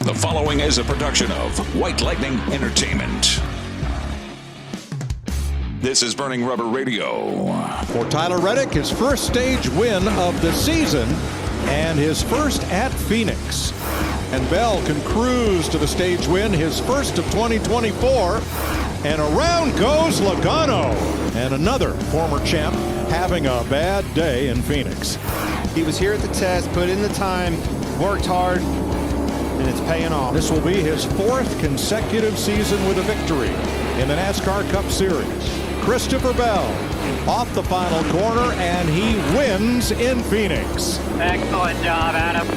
The following is a production of White Lightning Entertainment. This is Burning Rubber Radio. For Tyler Reddick, his first stage win of the season and his first at Phoenix. And Bell can cruise to the stage win, his first of 2024. And around goes Logano. And another former champ having a bad day in Phoenix. He was here at the test, put in the time, worked hard, and it's paying off. This will be his fourth consecutive season with a victory in the NASCAR Cup Series. Christopher Bell off the final corner, and he wins in Phoenix. Excellent job, Adam.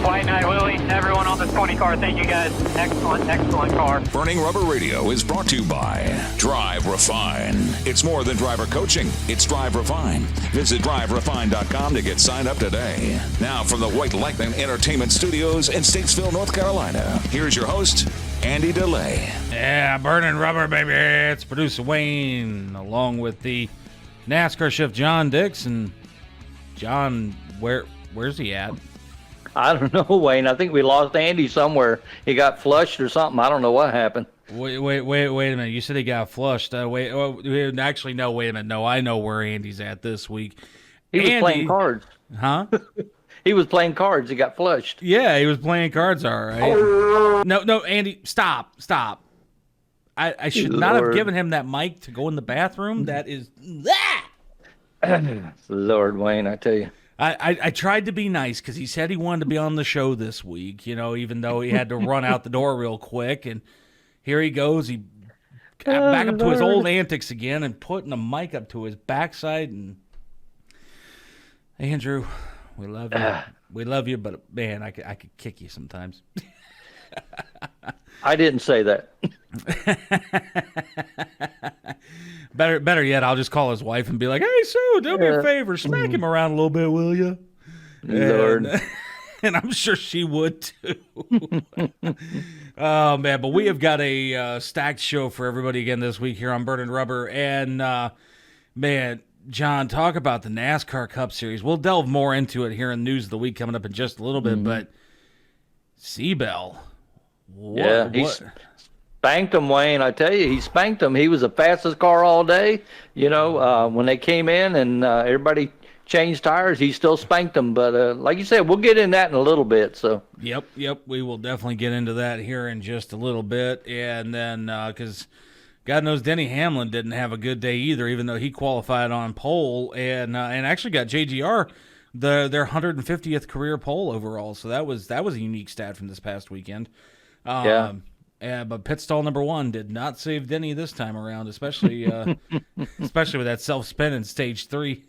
White Knight, Willie, everyone on this 20 car, thank you guys. Excellent car. Burning Rubber Radio is brought to you by Drive Refine. It's more than driver coaching. It's Drive Refine. Visit driverefine.com to get signed up today. Now from the White Lightning Entertainment Studios in Statesville, North Carolina, here's your host, Andy DeLay. Yeah, Burning Rubber, baby. It's producer Wayne, along with the NASCAR chef John Dixon. John, where's he at? I don't know, Wayne. I think we lost Andy somewhere. He got flushed or something. I don't know what happened. Wait a minute. You said he got flushed. Wait a minute. No, I know where Andy's at this week. He was playing cards. Huh? He was playing cards. He got flushed. Yeah, he was playing cards, all right. No, Andy, stop. I should not have given him that mic to go in the bathroom. That is... Lord, Wayne, I tell you. I tried to be nice because he said he wanted to be on the show this week, even though he had to run out the door real quick. And here he goes. He got back up to his old antics again and putting a mic up to his backside. And Andrew, we love you. We love you, but man, I could kick you sometimes. I didn't say that. Better yet, I'll just call his wife and be like, "Hey, Sue, do me a favor, smack him around a little bit, will you?" Lord. And I'm sure she would too. Oh man, but we have got a stacked show for everybody again this week here on Burning Rubber, and man, John, talk about the NASCAR Cup Series. We'll delve more into it here in News of the Week coming up in just a little bit, but Seabell. He spanked him, Wayne. I tell you, he spanked him. He was the fastest car all day. When they came in and everybody changed tires, he still spanked them. But like you said, we'll get in that in a little bit. So Yep. We will definitely get into that here in just a little bit. And then because God knows Denny Hamlin didn't have a good day either, even though he qualified on pole and actually got JGR their 150th career pole overall. So that was a unique stat from this past weekend. But pit stall number 1 did not save Denny this time around, especially with that self-spin in stage 3.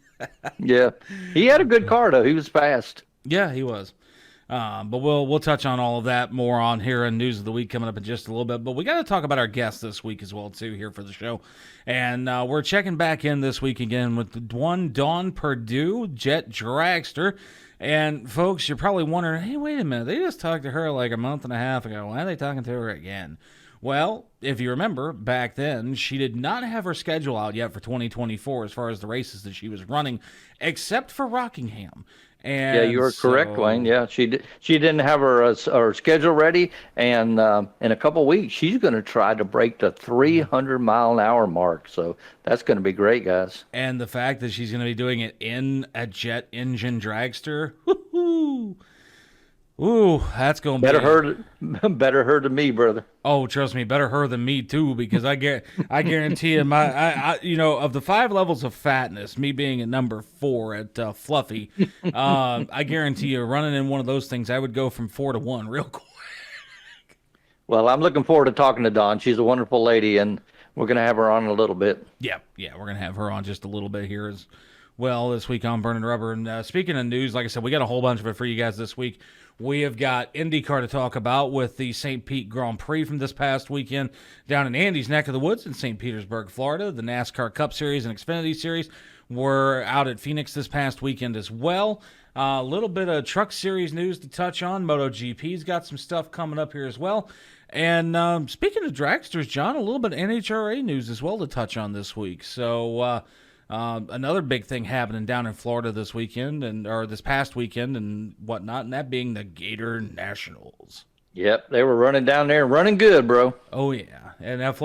Yeah, he had a good car though. He was fast. Yeah, he was. But we'll touch on all of that more on here in News of the Week coming up in just a little bit. But we got to talk about our guests this week as well too here for the show, and we're checking back in this week again with one Dawn Perdue, Jet Dragster. And folks, you're probably wondering, hey, wait a minute, they just talked to her like a month and a half ago. Why are they talking to her again? Well, if you remember, back then, she did not have her schedule out yet for 2024 as far as the races that she was running, except for Rockingham. And yeah, you are correct, Wayne. Yeah, she didn't have her schedule ready, and in a couple of weeks, she's going to try to break the 300-mile-an-hour mark. So that's going to be great, guys. And the fact that she's going to be doing it in a jet engine dragster, woo-hoo. Ooh, that's going to be better her than me, brother. Oh, trust me, better her than me too, because I guarantee you, of the 5 levels of fatness, me being at number 4 at fluffy, I guarantee you, running in one of those things, I would go from 4 to 1 real quick. Well, I'm looking forward to talking to Dawn. She's a wonderful lady, and we're going to have her on in a little bit. Yeah, we're going to have her on just a little bit here as well this week on Burning Rubber. And speaking of news, like I said, we got a whole bunch of it for you guys this week. We have got IndyCar to talk about with the St. Pete Grand Prix from this past weekend down in Andy's neck of the woods in St. Petersburg, Florida. The NASCAR Cup Series and Xfinity Series were out at Phoenix this past weekend as well. A little bit of Truck Series news to touch on. MotoGP's got some stuff coming up here as well. And speaking of dragsters, John, a little bit of NHRA news as well to touch on this week. So another big thing happening down in Florida this weekend or this past weekend and whatnot, and that being the Gator Nationals. Yep, they were running down there and running good, bro. Oh, yeah. And that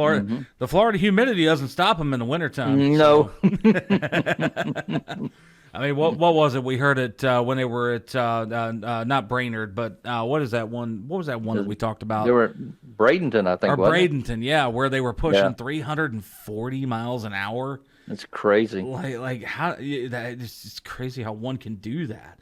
the Florida humidity doesn't stop them in the wintertime. No. So. I mean, what was it? We heard it when they were at not Brainerd, but what is that one? What was that one that we talked about? They were at Bradenton, I think. Or Bradenton, yeah, where they were pushing 340 miles an hour. That's crazy. Like how it's crazy how one can do that.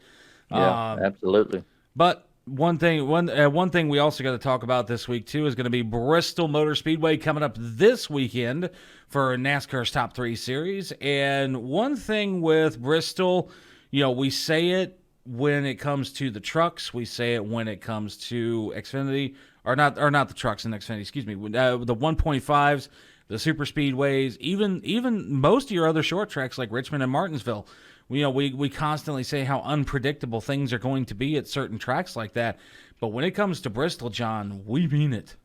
Yeah, absolutely. But one thing we also got to talk about this week too is going to be Bristol Motor Speedway coming up this weekend for NASCAR's Top 3 Series. And one thing with Bristol, we say it when it comes to the trucks, we say it when it comes to Xfinity, or not the trucks in Xfinity, excuse me, the 1.5s, the super speedways, even most of your other short tracks like Richmond and Martinsville. We constantly say how unpredictable things are going to be at certain tracks like that. But when it comes to Bristol, John, we mean it.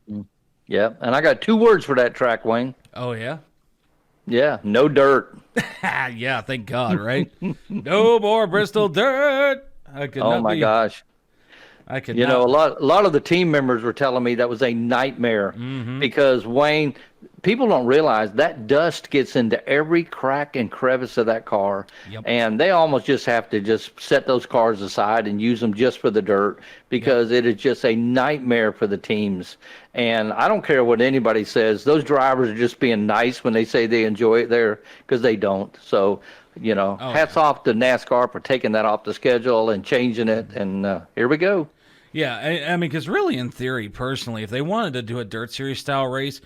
Yeah, and I got 2 words for that track, Wayne. Oh, yeah? Yeah, no dirt. Yeah, thank God, right? No more Bristol dirt. Oh, my gosh. I could a lot of the team members were telling me that was a nightmare because, Wayne, people don't realize that dust gets into every crack and crevice of that car, and they almost just have to just set those cars aside and use them just for the dirt because it is just a nightmare for the teams. And I don't care what anybody says. Those drivers are just being nice when they say they enjoy it there because they don't. So, hats off to NASCAR for taking that off the schedule and changing it, and here we go. Yeah, I mean, because really, in theory, personally, if they wanted to do a dirt series style race,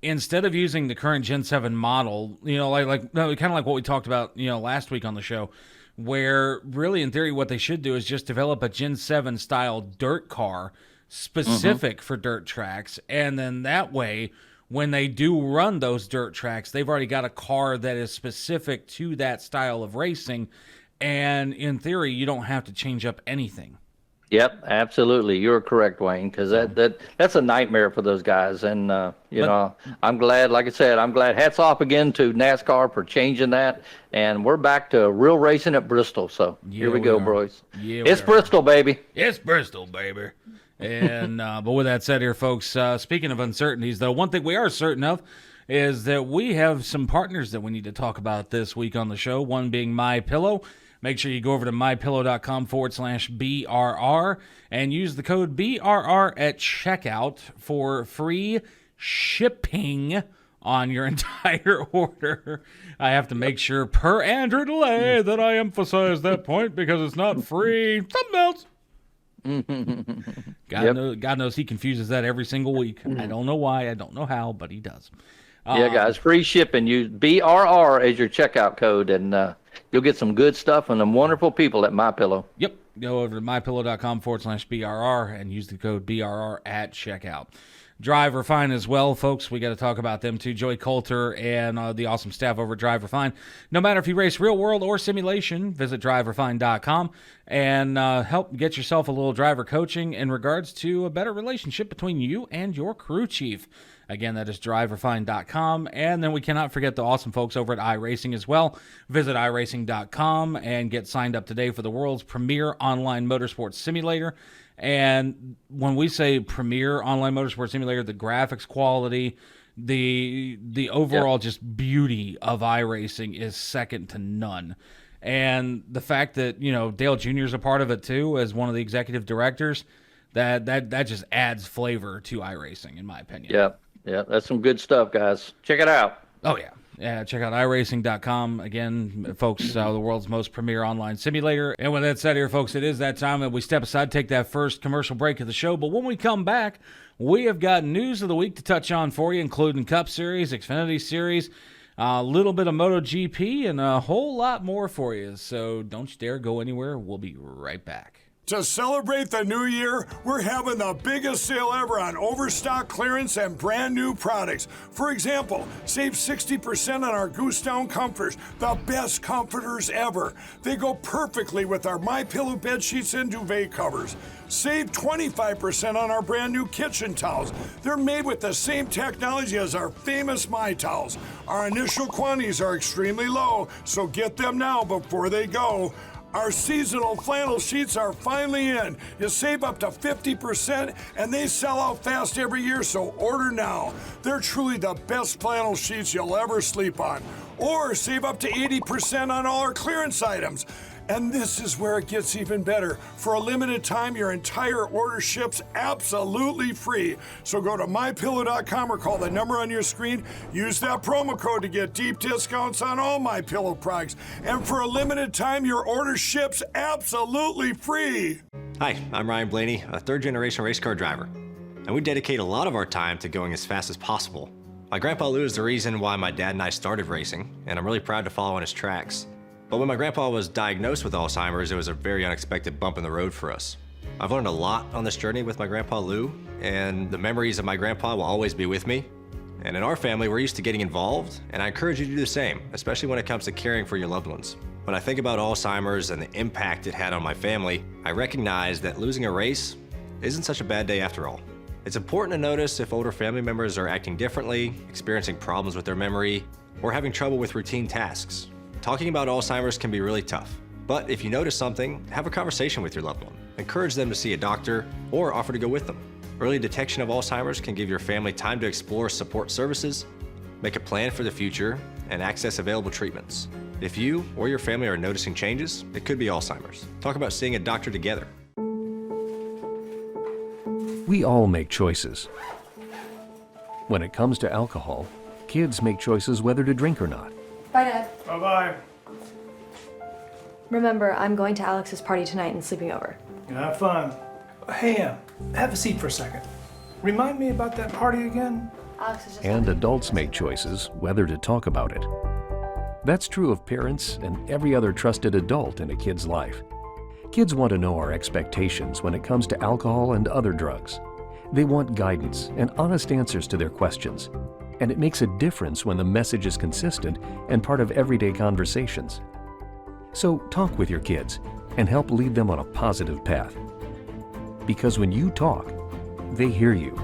instead of using the current Gen 7 model, kind of like what we talked about, last week on the show, where really, in theory, what they should do is just develop a Gen 7 style dirt car specific for dirt tracks, and then that way, when they do run those dirt tracks, they've already got a car that is specific to that style of racing, and in theory, you don't have to change up anything. Yep, absolutely. You're correct, Wayne, because that's a nightmare for those guys. And, I'm glad, like I said, hats off again to NASCAR for changing that. And we're back to real racing at Bristol. So here we go, boys. Yeah, it's Bristol, baby. It's Bristol, baby. And but with that said here, folks, speaking of uncertainties, though, one thing we are certain of is that we have some partners that we need to talk about this week on the show, one being MyPillow. Make sure you go over to mypillow.com/BRR and use the code BRR at checkout for free shipping on your entire order. I have to make sure, per Andrew DeLay, that I emphasize that point because it's not free. Something else. God knows he confuses that every single week. I don't know why. I don't know how, but he does. Yeah, guys, free shipping. Use BRR as your checkout code, and you'll get some good stuff from them wonderful people at MyPillow. Yep. Go over to mypillow.com/BRR and use the code BRR at checkout. Drive Refine as well, folks. We got to talk about them too. Joey Coulter and the awesome staff over at Drive Refine. No matter if you race real world or simulation, visit driverefine.com and help get yourself a little driver coaching in regards to a better relationship between you and your crew chief. Again, that is driverefine.com. And then we cannot forget the awesome folks over at iRacing as well. Visit iRacing.com and get signed up today for the world's premier online motorsports simulator. And when we say premier online motorsports simulator, the graphics quality, the overall just beauty of iRacing is second to none. And the fact that, Dale Jr. is a part of it too as one of the executive directors, that just adds flavor to iRacing, in my opinion. Yeah, that's some good stuff, guys. Check it out. Oh, yeah. Yeah, check out iRacing.com. Again, folks, the world's most premier online simulator. And with that said here, folks, it is that time that we step aside, take that first commercial break of the show. But when we come back, we have got news of the week to touch on for you, including Cup Series, Xfinity Series, a little bit of MotoGP, and a whole lot more for you. So don't you dare go anywhere. We'll be right back. To celebrate the new year, we're having the biggest sale ever on overstock clearance and brand new products. For example, save 60% on our Goose Down comforters, the best comforters ever. They go perfectly with our MyPillow bed sheets and duvet covers. Save 25% on our brand new kitchen towels. They're made with the same technology as our famous My Towels. Our initial quantities are extremely low, so get them now before they go. Our seasonal flannel sheets are finally in. You save up to 50% and they sell out fast every year, so order now. They're truly the best flannel sheets you'll ever sleep on. Or save up to 80% on all our clearance items. And this is where it gets even better. For a limited time, your entire order ships absolutely free. So go to MyPillow.com or call the number on your screen. Use that promo code to get deep discounts on all MyPillow products. And for a limited time, your order ships absolutely free. Hi, I'm Ryan Blaney, a third-generation race car driver. And we dedicate a lot of our time to going as fast as possible. My grandpa Lou is the reason why my dad and I started racing, and I'm really proud to follow in his tracks. But when my grandpa was diagnosed with Alzheimer's, it was a very unexpected bump in the road for us. I've learned a lot on this journey with my grandpa Lou, and the memories of my grandpa will always be with me. And in our family, we're used to getting involved, and I encourage you to do the same, especially when it comes to caring for your loved ones. When I think about Alzheimer's and the impact it had on my family, I recognize that losing a race isn't such a bad day after all. It's important to notice if older family members are acting differently, experiencing problems with their memory, or having trouble with routine tasks. Talking about Alzheimer's can be really tough, but if you notice something, have a conversation with your loved one. Encourage them to see a doctor or offer to go with them. Early detection of Alzheimer's can give your family time to explore support services, make a plan for the future, and access available treatments. If you or your family are noticing changes, it could be Alzheimer's. Talk about seeing a doctor together. We all make choices. When it comes to alcohol, kids make choices whether to drink or not. Bye, Dad. Bye-bye. Remember, I'm going to Alex's party tonight and sleeping over. Have fun. Hey, have a seat for a second. Remind me about that party again? Alex is just And adults make choices whether to talk about it. That's true of parents and every other trusted adult in a kid's life. Kids want to know our expectations when it comes to alcohol and other drugs. They want guidance and honest answers to their questions. And it makes a difference when the message is consistent and part of everyday conversations. So talk with your kids and help lead them on a positive path. Because when you talk, they hear you.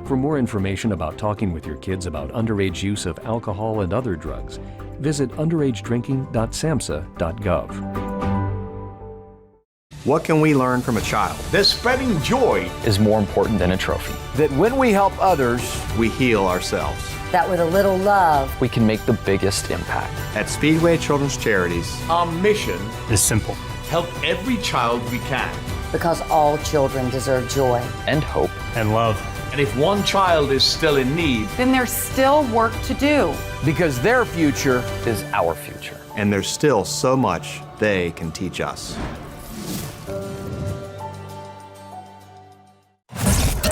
For more information about talking with your kids about underage use of alcohol and other drugs, visit underagedrinking.samhsa.gov. What can we learn from a child? That spreading joy is more important than a trophy. That when we help others, we heal ourselves. That with a little love, we can make the biggest impact. At Speedway Children's Charities, our mission is simple. Help every child we can. Because all children deserve joy. And hope. And love. And if one child is still in need, then there's still work to do. Because their future is our future. And there's still so much they can teach us.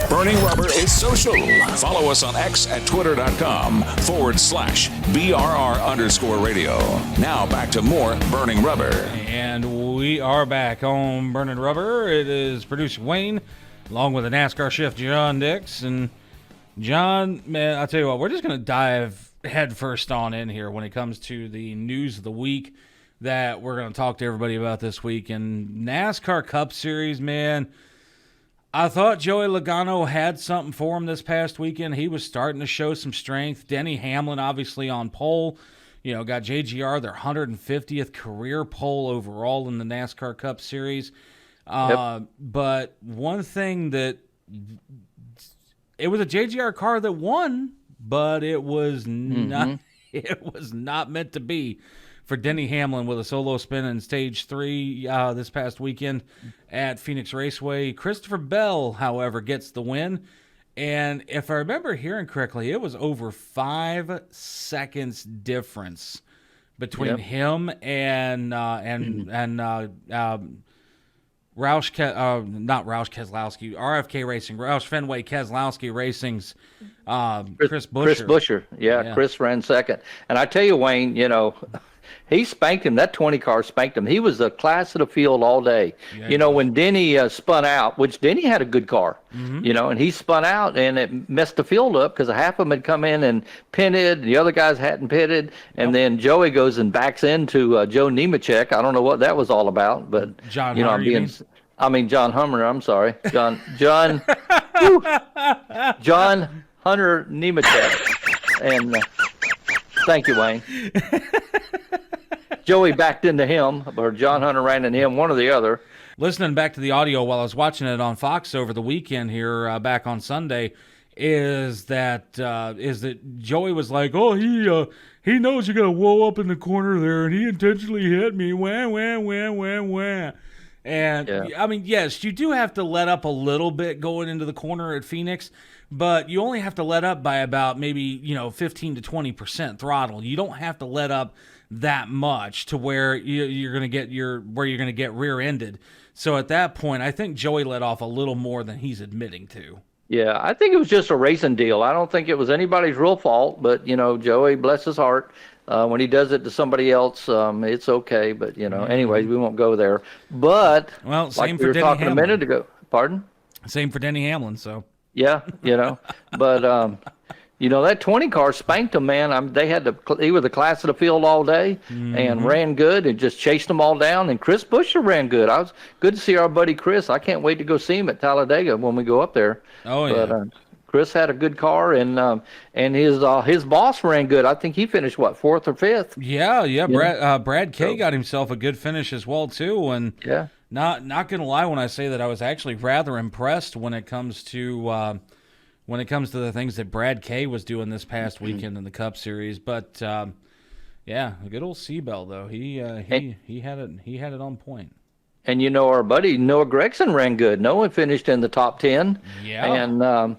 Burning Rubber is social. Follow us on X at twitter.com/BRR_radio. Now back to more Burning Rubber. And we are back on Burning Rubber. It is producer Wayne, along with the NASCAR chef John Dix. And John, man, I'll tell you what, we're just going to dive head first on in here when it comes to the news of the week that we're going to talk to everybody about this week. And NASCAR Cup Series, man, I thought Joey Logano had something for him this past weekend. He was starting to show some strength. Denny Hamlin, obviously, on pole. You know, got JGR, their 150th career pole overall in the NASCAR Cup Series. But one thing that it was a JGR car that won, but it was not meant to be for Denny Hamlin with a solo spin in Stage 3 this past weekend at Phoenix Raceway. Christopher Bell, however, gets the win. And if I remember hearing correctly, it was over 5 seconds difference between him and RFK Racing, Roush Fenway Keselowski Racing's Chris Buescher. Chris Buescher, yeah, Chris ran second. And I tell you, Wayne, you know, he spanked him. That 20 car spanked him. He was the class of the field all day. Yeah, you know, when Denny spun out, which Denny had a good car, you know, and he spun out and it messed the field up because half of them had come in and pitted, the other guys hadn't pitted, and then Joey goes and backs into Joe Nemechek. I don't know what that was all about, but John you know, Hunter, John Hummer. I'm sorry, John Hunter Nemechek, and thank you, Wayne. Joey backed into him, or John Hunter ran into him, one or the other. Listening back to the audio while I was watching it on Fox over the weekend here, back on Sunday, is that Joey was like, oh, he knows you're gonna whoa up in the corner there, and he intentionally hit me, wah wah wah wah wah. And I mean, yes, you do have to let up a little bit going into the corner at Phoenix, but you only have to let up by about maybe 15 to 20% throttle. You don't have to let up that much to where you're going to get rear-ended. So at that point, I think Joey let off a little more than he's admitting to. Yeah, I think it was just a racing deal. I don't think it was anybody's real fault, but Joey, bless his heart, when he does it to somebody else, it's okay. But anyways, we won't go there. But same like for we were Denny talking Hamlin. a minute ago. Pardon? Same for Denny Hamlin. So yeah, but that 20 car spanked him, man. He was the class of the field all day and ran good and just chased them all down. And Chris Buescher ran good. I was good to see our buddy Chris. I can't wait to go see him at Talladega when we go up there. Oh yeah. But Chris had a good car, and his boss ran good. I think he finished fourth or fifth. Yeah. Brad Kay got himself a good finish as well too. And not gonna lie when I say that I was actually rather impressed when it comes to the things that Brad Kay was doing this past weekend in the Cup Series. But a good old Seabell though. He had it on point. And our buddy Noah Gregson ran good. Noah finished in the top 10. Yeah. And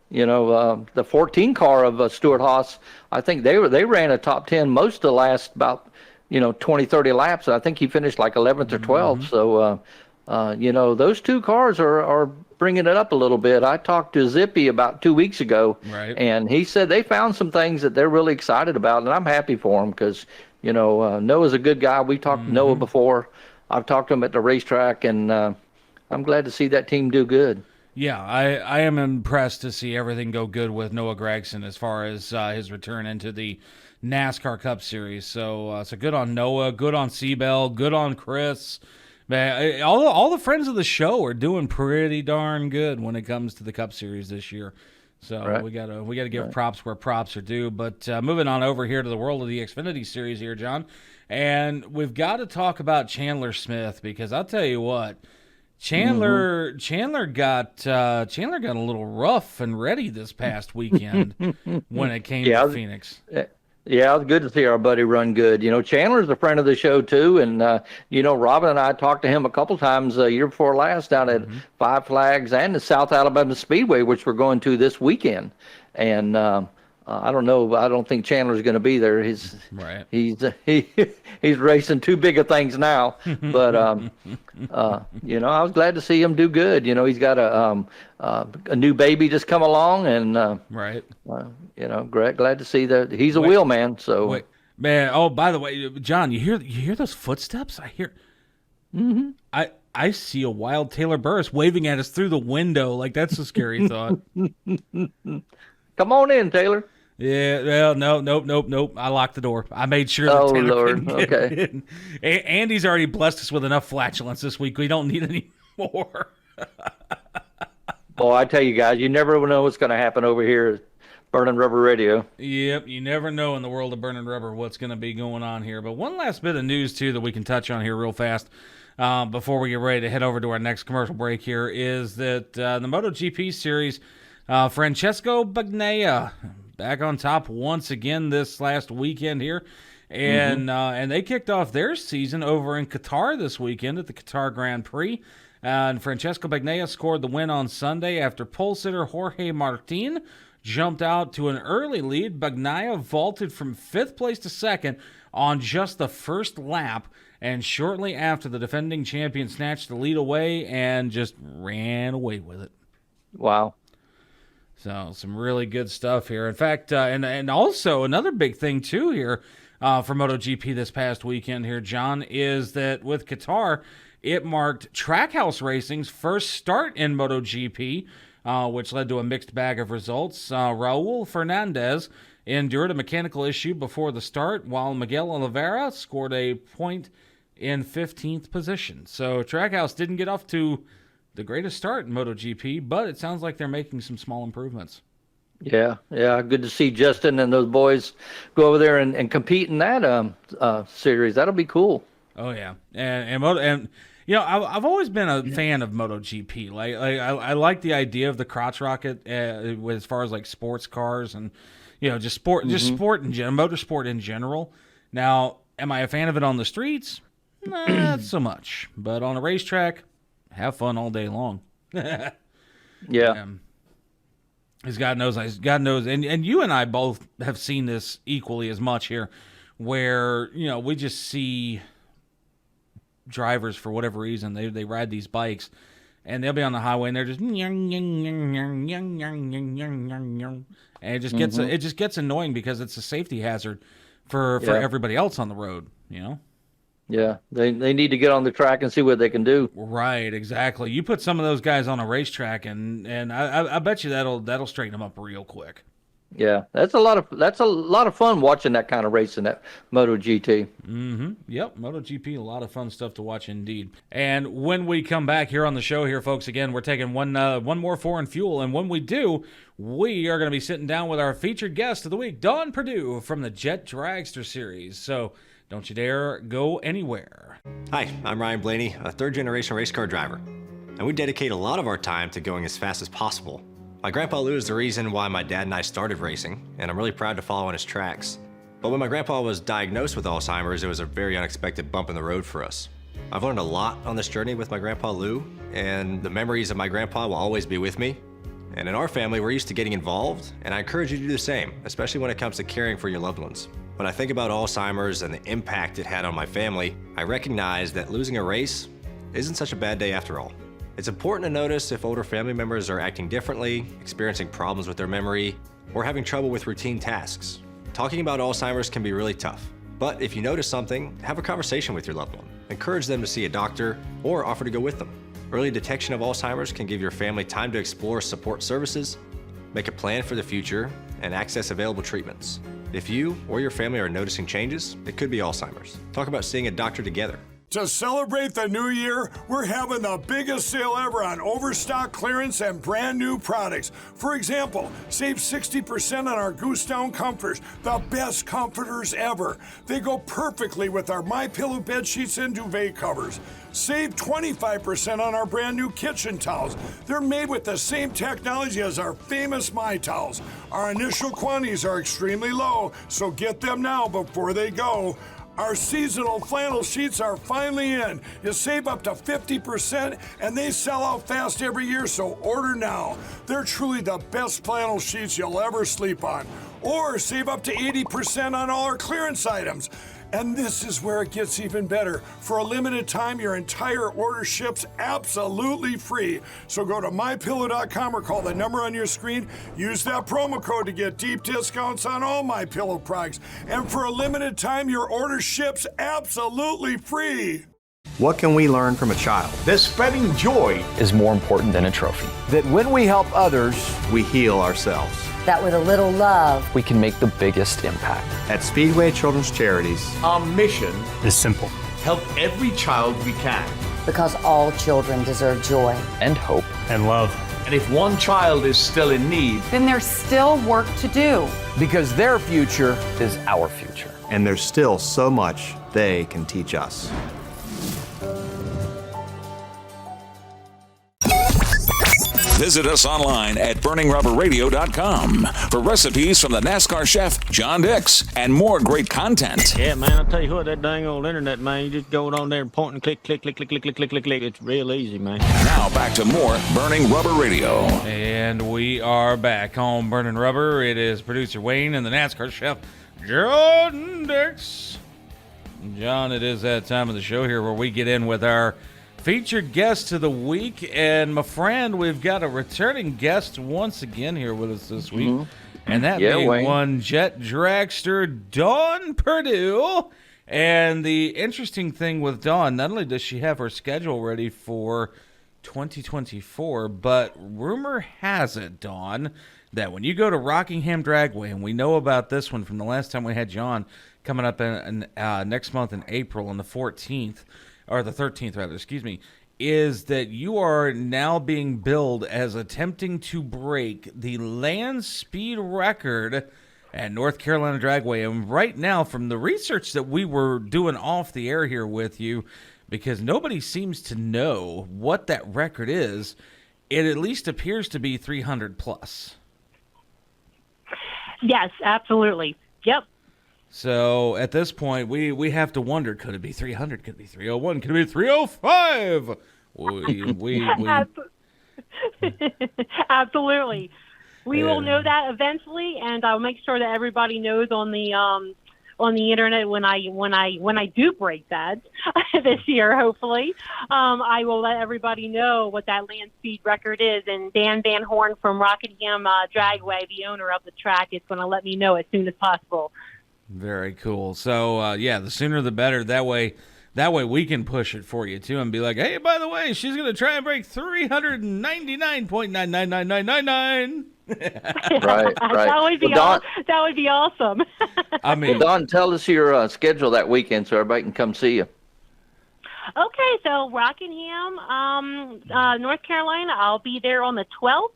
the 14 car of Stuart Haas, I think they ran a top 10 most of the last about 20, 30 laps. I think he finished like 11th or 12th. So those two cars are bringing it up a little bit. I talked to Zippy about 2 weeks ago, and he said they found some things that they're really excited about, and I'm happy for him because Noah's a good guy. We talked to Noah before. I've talked to him at the racetrack, and I'm glad to see that team do good. Yeah, I am impressed to see everything go good with Noah Gragson as far as his return into the NASCAR Cup Series. So good on Noah, good on Seabell, good on Chris. Man, all the friends of the show are doing pretty darn good when it comes to the Cup Series this year. So we gotta give props where props are due. But moving on over here to the world of the Xfinity Series here, John, and we've got to talk about Chandler Smith because I'll tell you what, Chandler got a little rough and ready this past weekend when it came to Phoenix. Yeah, it was good to see our buddy run good. Chandler's a friend of the show, too. And, Robin and I talked to him a couple times year before last down at Five Flags and the South Alabama Speedway, which we're going to this weekend. And I don't know. I don't think Chandler's going to be there. He's racing too big of things now. But, I was glad to see him do good. He's got a new baby just come along. And, glad to see that he's a wheel man. So, man. Oh, by the way, John, you hear those footsteps? I hear. I see a wild Taylor Burris waving at us through the window. Like that's a scary thought. Come on in, Taylor. Yeah, well, nope. I locked the door. I made sure that Taylor couldn't get in. Andy's already blessed us with enough flatulence this week. We don't need any more. Boy, I tell you guys, you never know what's going to happen over here at Burning Rubber Radio. Yep, you never know in the world of Burning Rubber what's going to be going on here. But one last bit of news, too, that we can touch on here real fast before we get ready to head over to our next commercial break here is that the MotoGP Series, Francesco Bagnaia back on top once again this last weekend here. And they kicked off their season over in Qatar this weekend at the Qatar Grand Prix. And Francesco Bagnaia scored the win on Sunday after pole sitter Jorge Martin jumped out to an early lead. Bagnaia vaulted from 5th place to 2nd on just the first lap, and shortly after, the defending champion snatched the lead away and just ran away with it. Wow. So some really good stuff here. In fact, and also another big thing too here for MotoGP this past weekend here, John, is that with Qatar, it marked Trackhouse Racing's first start in MotoGP, which led to a mixed bag of results. Raul Fernandez endured a mechanical issue before the start, while Miguel Oliveira scored a point in 15th position. So Trackhouse didn't get off to the greatest start in MotoGP, but it sounds like they're making some small improvements. Yeah, good to see Justin and those boys go over there and compete in that series. That'll be cool. Oh yeah, and you know, I've always been a fan of MotoGP. Like I like the idea of the crotch rocket as far as like sports cars and just sport, sport in general, motorsport in general. Now, am I a fan of it on the streets? Not so much, but on a racetrack, have fun all day long. Yeah. As God knows, and you and I both have seen this equally as much here, where we just see drivers for whatever reason they ride these bikes, and they'll be on the highway and they're just and it just gets annoying because it's a safety hazard for everybody else on the road. Yeah, they need to get on the track and see what they can do. Right, exactly. You put some of those guys on a racetrack, and I bet you that'll straighten them up real quick. Yeah, that's a lot of fun watching that kind of racing, that MotoGP. Yep, MotoGP, a lot of fun stuff to watch indeed. And when we come back here on the show here, folks, again, we're taking one more foreign fuel, and when we do, we are going to be sitting down with our featured guest of the week, Dawn Perdue from the Jet Dragster series. So don't you dare go anywhere. Hi, I'm Ryan Blaney, a third-generation race car driver, and we dedicate a lot of our time to going as fast as possible. My grandpa Lou is the reason why my dad and I started racing, and I'm really proud to follow in his tracks. But when my grandpa was diagnosed with Alzheimer's, it was a very unexpected bump in the road for us. I've learned a lot on this journey with my grandpa Lou, and the memories of my grandpa will always be with me. And in our family, we're used to getting involved, and I encourage you to do the same, especially when it comes to caring for your loved ones. When I think about Alzheimer's and the impact it had on my family, I recognize that losing a race isn't such a bad day after all. It's important to notice if older family members are acting differently, experiencing problems with their memory, or having trouble with routine tasks. Talking about Alzheimer's can be really tough, but if you notice something, have a conversation with your loved one. Encourage them to see a doctor or offer to go with them. Early detection of Alzheimer's can give your family time to explore support services, make a plan for the future, and access available treatments. If you or your family are noticing changes, it could be Alzheimer's. Talk about seeing a doctor together. To celebrate the new year, we're having the biggest sale ever on overstock clearance and brand new products. For example, save 60% on our Goose Down comforters, the best comforters ever. They go perfectly with our MyPillow bed sheets and duvet covers. Save 25% on our brand new kitchen towels. They're made with the same technology as our famous My Towels. Our initial quantities are extremely low, so get them now before they go. Our seasonal flannel sheets are finally in. You save up to 50% and they sell out fast every year, so order now. They're truly the best flannel sheets you'll ever sleep on. Or save up to 80% on all our clearance items. And this is where it gets even better. For a limited time, your entire order ships absolutely free. So go to MyPillow.com or call the number on your screen. Use that promo code to get deep discounts on all MyPillow products. And for a limited time, your order ships absolutely free. What can we learn from a child? That spreading joy is more important than a trophy. That when we help others, we heal ourselves. That with a little love, we can make the biggest impact. At Speedway Children's Charities, our mission is simple. Help every child we can. Because all children deserve joy. And hope. And love. And if one child is still in need, then there's still work to do. Because their future is our future. And there's still so much they can teach us. Visit us online at burningrubberradio.com for recipes from the NASCAR chef, John Dix, and more great content. Yeah, man, I'll tell you what, that dang old internet, man, you just go on there and point and click, click, click, click, click, click, click, click, click. It's real easy, man. Now back to more Burning Rubber Radio. And we are back on Burning Rubber. It is producer Wayne and the NASCAR chef, John Dix. John, it is that time of the show here where we get in with our featured guest of the week, and my friend, we've got a returning guest once again here with us this week, and that being Wayne. one Jet Dragster, Dawn Perdue. And the interesting thing with Dawn, not only does she have her schedule ready for 2024, but rumor has it, Dawn, that when you go to Rockingham Dragway, and we know about this one from the last time we had John coming up in next month in April on the 14th, or the 13th, rather, excuse me, is that you are now being billed as attempting to break the land speed record at North Carolina Dragway. And right now, from the research that we were doing off the air here with you, because nobody seems to know what that record is, it at least appears to be 300 plus. Yes, absolutely. Yep. So at this point, we have to wonder, could it be 300? Could it be 301? Could it be 305? Absolutely. We will know that eventually, and I'll make sure that everybody knows on the internet when I do break that this year. Hopefully, I will let everybody know what that land speed record is. And Dan Van Horn from Rockingham Dragway, the owner of the track, is going to let me know as soon as possible. Very cool. So the sooner the better. That way we can push it for you too, and be like, hey, by the way, she's going to try and break 399.9999999. Right. That would be that would be awesome. I mean, Don, tell us your schedule that weekend so everybody can come see you. Okay, so Rockingham, North Carolina, I'll be there on the 12th.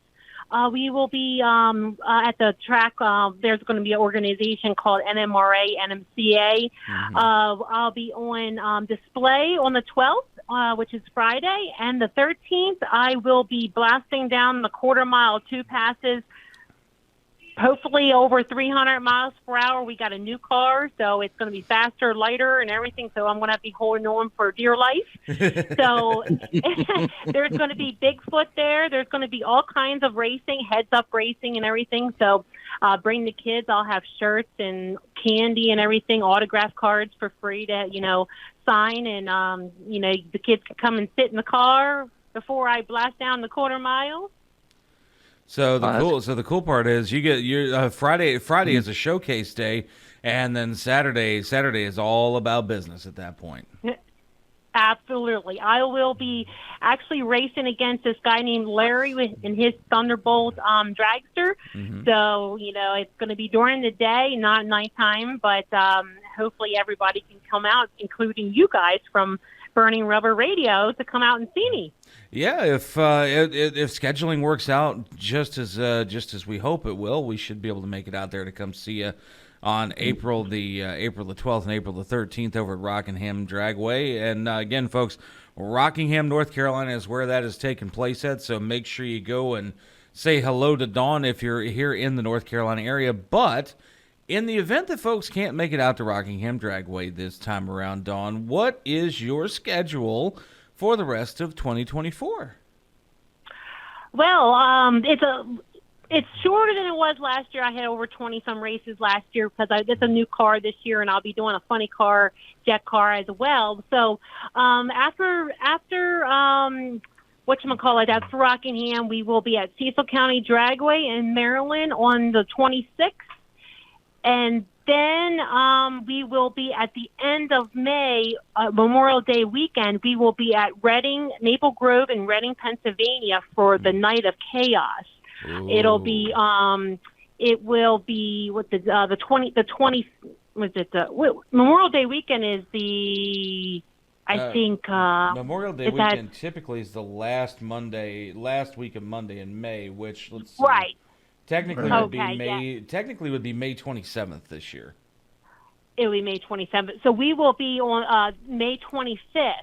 We will be at the track. There's going to be an organization called NMRA, NMCA. Mm-hmm. I'll be on display on the 12th, which is Friday. And the 13th, I will be blasting down the quarter-mile two passes, hopefully over 300 miles per hour. We got a new car, so it's going to be faster, lighter, and everything. So I'm going to be holding on for dear life. So there's going to be Bigfoot there. There's going to be all kinds of racing, heads-up racing and everything. So bring the kids. I'll have shirts and candy and everything, autograph cards for free to, sign. And, the kids can come and sit in the car before I blast down the quarter mile. So the cool part is you get your Friday is a showcase day, and then Saturday is all about business at that point. Absolutely. I will be actually racing against this guy named Larry in his Thunderbolt dragster. Mm-hmm. So, it's going to be during the day, not nighttime, but hopefully everybody can come out, including you guys from Burning Rubber Radio, to come out and see me. Yeah, if scheduling works out just as we hope it will, we should be able to make it out there to come see you on April the 12th and April the 13th over at Rockingham Dragway. And again, folks, Rockingham, North Carolina is where that is taking place at. So make sure you go and say hello to Dawn if you're here in the North Carolina area. But in the event that folks can't make it out to Rockingham Dragway this time around, Dawn, what is your schedule for the rest of 2024? Well, it's shorter than it was last year. I had over 20-some races last year because it's a new car this year, and I'll be doing a funny car, jet car as well. So after Rockingham, we will be at Cecil County Dragway in Maryland on the 26th. And then we will be at the end of May, Memorial Day weekend, we will be at Maple Grove in Reading, Pennsylvania for the Night of Chaos. Ooh. It will be Memorial Day weekend is Memorial Day weekend typically is the last week of Monday in May, which let's see. Right. Technically would be May 27th this year. It will be May 27th. So we will be on May 25th,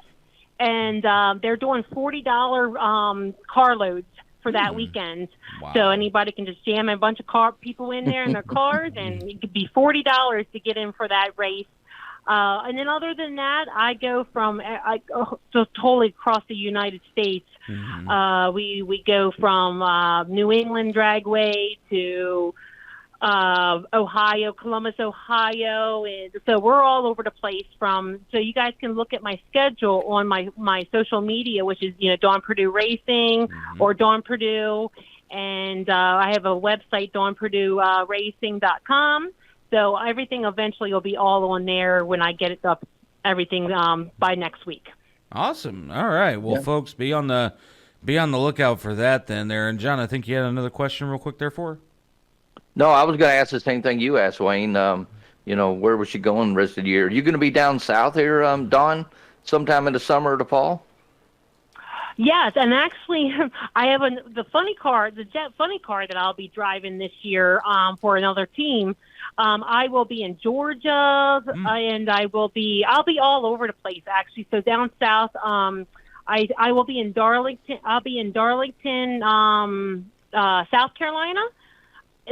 and they're doing $40 car loads for that weekend. Wow. So anybody can just jam a bunch of people in there in their cars, and it could be $40 to get in for that race. And then other than that, I go totally across the United States. Mm-hmm. We go from New England Dragway to Ohio, Columbus, Ohio. And so we're all over the place so you guys can look at my schedule on my social media, which is, Dawn Perdue Racing or Dawn Perdue. And I have a website, DawnPerdueRacing.com. So everything eventually will be all on there when I get it up, everything by next week. Awesome. All right. Well, folks, be on the lookout for that then there. And John, I think you had another question real quick there for her. No, I was going to ask the same thing you asked, Wayne. Where was she going the rest of the year? Are you going to be down south here, Dawn, sometime in the summer or the fall? Yes, and actually, I have the jet funny car that I'll be driving this year for another team. I will be in Georgia, and I'll be all over the place actually. So down south, I will be in Darlington. I'll be in Darlington, South Carolina.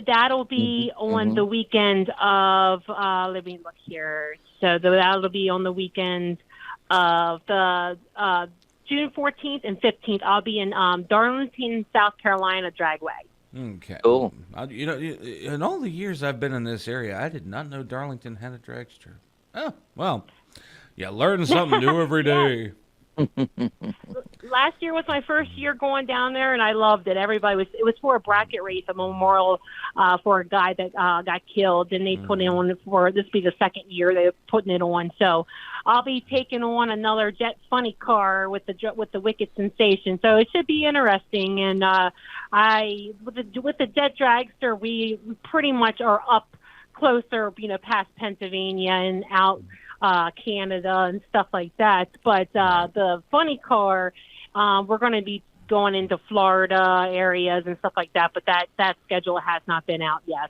That'll be on the weekend of. Let me look here. So that'll be on the weekend of the. June 14th and 15th, I'll be in Darlington, South Carolina Dragway. Okay. Cool. In all the years I've been in this area, I did not know Darlington had a dragster. Oh, well, you learn something new every day. Last year was my first year going down there, and I loved it. It was for a bracket race, a memorial for a guy that got killed, and they put it on this will be the second year they're putting it on. So I'll be taking on another jet funny car with the Wicked Sensation. So it should be interesting. And with the jet dragster, we pretty much are up closer, past Pennsylvania and out Canada and stuff like that. But the funny car, we're going to be going into Florida areas and stuff like that. But that schedule has not been out yet.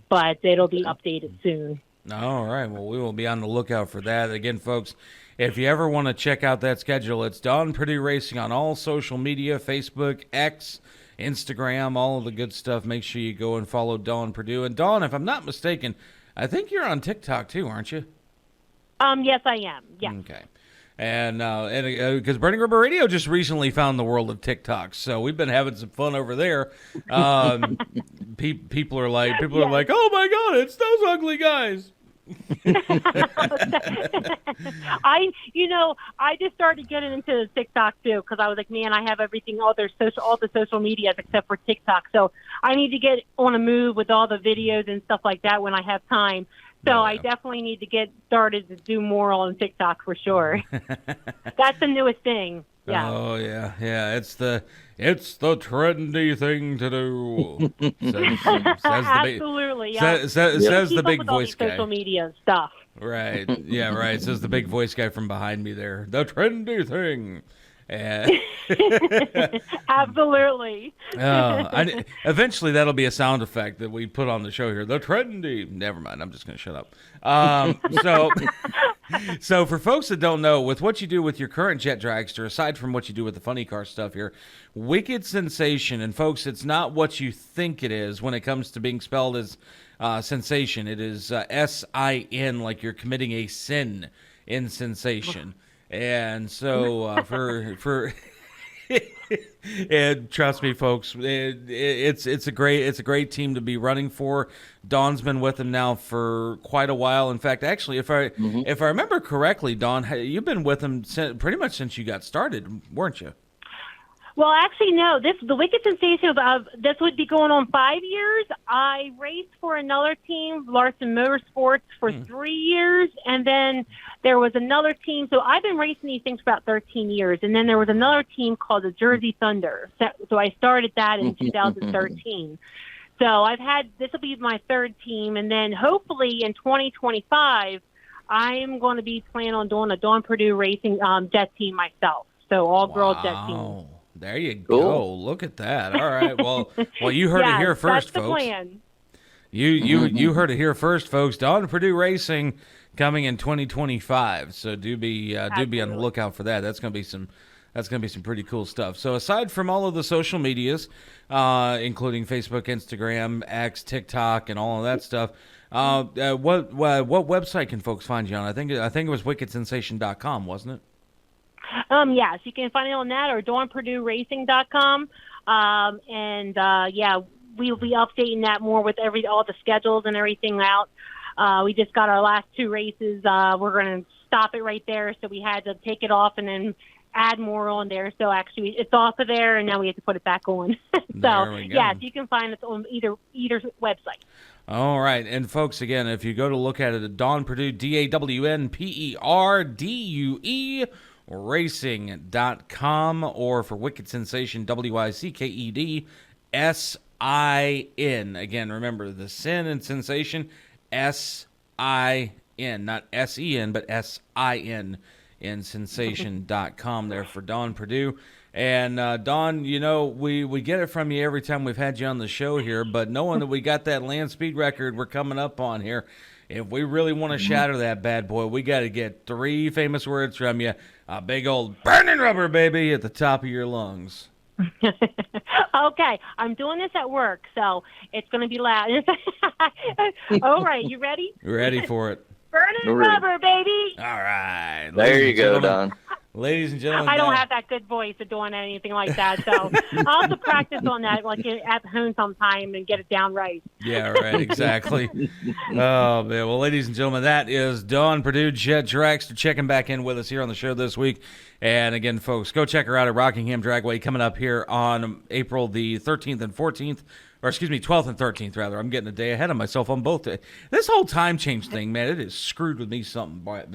But it'll be updated soon. All right. Well, we will be on the lookout for that. Again, folks, if you ever want to check out that schedule, it's Dawn Perdue Racing on all social media, Facebook, X, Instagram, all of the good stuff. Make sure you go and follow Dawn Perdue. And Dawn, if I'm not mistaken, I think you're on TikTok too, aren't you? Yes, I am. Yeah. Okay. And because Burning Rubber Radio just recently found the world of TikTok, so we've been having some fun over there. People are like, "Oh my God, it's those ugly guys." I just started getting into TikTok too because I was like, man, I have everything, all the social medias except for TikTok. So I need to get on a move with all the videos and stuff like that when I have time. So I definitely need to get started to do more on TikTok for sure. That's the newest thing. Yeah. Oh yeah. It's the trendy thing to do. Absolutely. Says the big voice guy. Social media stuff. Right. Yeah. Right. Says the big voice guy from behind me there. The trendy thing. Absolutely. Eventually, that'll be a sound effect that we put on the show here. The trendy. Never mind. I'm just going to shut up. So for folks that don't know, with what you do with your current jet dragster, aside from what you do with the funny car stuff here, Wicked Sensation, and folks, it's not what you think it is when it comes to being spelled as sensation. It is S-I-N, like you're committing a sin in sensation. And so for and trust me, folks, it's a great team to be running for. Dawn's been with them now for quite a while. In fact, actually, if I remember correctly, Dawn, you've been with them pretty much since you got started, weren't you? Well, actually, no. The Wicked Sensation of this would be going on 5 years. I raced for another team, Larson Motorsports, for 3 years, and then there was another team. So I've been racing these things for about 13 years, and then there was another team called the Jersey Thunder. So I started that in 2013. So this will be my third team, and then hopefully in 2025, I am going to be planning on doing a Dawn Perdue Racing jet team myself. So all-girl jet team. There you go. Look at that. All right. Well, you heard it here first, that's folks. The plan. You heard it here first, folks. Dawn Perdue Racing coming in 2025. So do be on the lookout for that. That's gonna be some pretty cool stuff. So aside from all of the social medias, including Facebook, Instagram, X, TikTok, and all of that stuff, what website can folks find you on? I think it was wickedsensation.com, wasn't it? Yes, you can find it on that or DawnPerdueRacing.com. We'll be updating that more with all the schedules and everything out. We just got our last 2 races. We're going to stop it right there, so we had to take it off and then add more on there. So actually, it's off of there, and now we have to put it back on. Yes, you can find it on either website. All right. And folks, again, if you go to look at it at Dawn Perdue, DawnPerdue Racing.com, or for Wicked Sensation, WICKEDSIN. Again, remember the sin and sensation, SIN, not SEN, but SIN in sensation.com there for Dawn Perdue. And Don, we get it from you every time we've had you on the show here, but knowing that we got that land speed record we're coming up on here, if we really want to shatter that bad boy, we got to get 3 famous words from you. A big old burning rubber, baby, at the top of your lungs. Okay, I'm doing this at work, so it's going to be loud. All right, you ready? Ready for it. Burning rubber, baby. All right. There you go, Don. Ladies and gentlemen. I don't have that good voice of doing anything like that, so I'll have to practice on that at home sometime and get it down right. Yeah, right, exactly. Oh, man. Well, ladies and gentlemen, that is Dawn Perdue, Jet Dragster, checking back in with us here on the show this week. And again, folks, go check her out at Rockingham Dragway coming up here on April the 13th and 14th. Or, 12th and 13th, rather. I'm getting a day ahead of myself on both days. This whole time change thing, man, it has screwed with me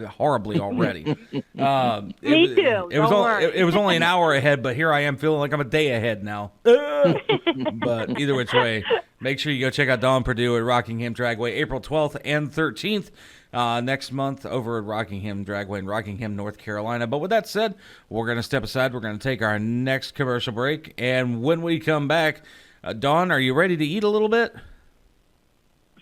horribly already. Me too. It was only an hour ahead, but here I am feeling like I'm a day ahead now. But either which way, make sure you go check out Dawn Perdue at Rockingham Dragway, April 12th and 13th. Next month over at Rockingham Dragway in Rockingham, North Carolina. But with that said, we're going to step aside. We're going to take our next commercial break. And when we come back, Dawn, are you ready to eat a little bit?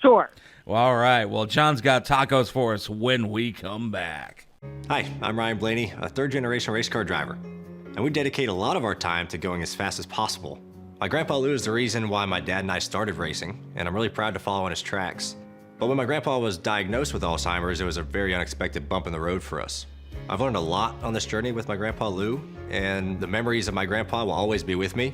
Sure. Well, all right. Well, John's got tacos for us when we come back. Hi, I'm Ryan Blaney, a third-generation race car driver. And we dedicate a lot of our time to going as fast as possible. My grandpa Lou is the reason why my dad and I started racing, and I'm really proud to follow in his tracks. But when my grandpa was diagnosed with Alzheimer's, it was a very unexpected bump in the road for us. I've learned a lot on this journey with my grandpa Lou, and the memories of my grandpa will always be with me.